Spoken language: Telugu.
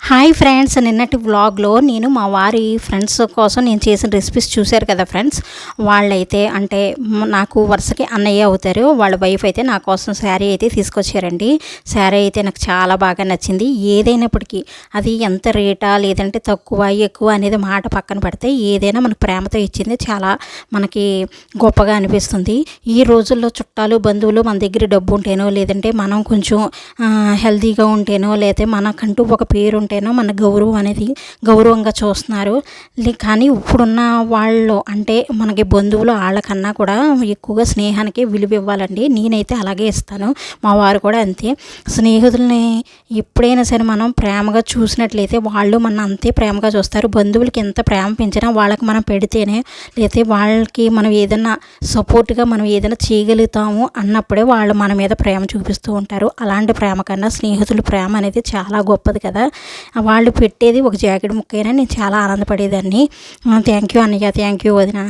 హాయ్ ఫ్రెండ్స్, నిన్నటి వ్లాగ్లో నేను మా వారి ఫ్రెండ్స్ కోసం నేను చేసిన రెసిపీస్ చూశారు కదా ఫ్రెండ్స్. వాళ్ళైతే అంటే నాకు వరుసకి అన్నయ్య అవుతారు. వాళ్ళ వైఫ్ అయితే నా కోసం శారీ అయితే తీసుకొచ్చారండి. శారీ అయితే నాకు చాలా బాగా నచ్చింది. ఏదైనప్పటికీ అది ఎంత రేటా లేదంటే తక్కువ ఎక్కువ అనేది మాట పక్కన పెడితే ఏదైనా మనకు ప్రేమతో ఇచ్చింది చాలా మనకి గొప్పగా అనిపిస్తుంది. ఈ రోజుల్లో చుట్టాలు బంధువులు మన దగ్గర డబ్బు ఉంటేనో లేదంటే మనం కొంచెం హెల్తీగా ఉంటేనో లేకపోతే మనకంటూ ఒక పేరు ఉంటేనో మన గౌరవం అనేది గౌరవంగా చూస్తున్నారు. కానీ ఇప్పుడున్న వాళ్ళు అంటే మనకి బంధువులు వాళ్ళకన్నా కూడా ఎక్కువగా స్నేహానికి విలువ ఇవ్వాలండి. నేనైతే అలాగే ఇస్తాను, మా వారు కూడా అంతే. స్నేహితుల్ని ఎప్పుడైనా సరే మనం ప్రేమగా చూసినట్లయితే వాళ్ళు మన అంతే ప్రేమగా చూస్తారు. బంధువులకి ఎంత ప్రేమ పెంచినా వాళ్ళకి మనం పెడితేనే లేకపోతే వాళ్ళకి మనం ఏదైనా సపోర్ట్గా మనం ఏదైనా చేయగలుగుతాము అన్నప్పుడే వాళ్ళు మన మీద ప్రేమ చూపిస్తూ ఉంటారు. అలాంటి ప్రేమ కన్నా స్నేహితుల ప్రేమ అనేది చాలా గొప్పది కదా. వాళ్ళు పెట్టేది ఒక జాకెట్ ముక్కైనా నేను చాలా ఆనందపడేదాన్ని. థ్యాంక్ యూ అన్నయ్య, థ్యాంక్ యూ వదిన.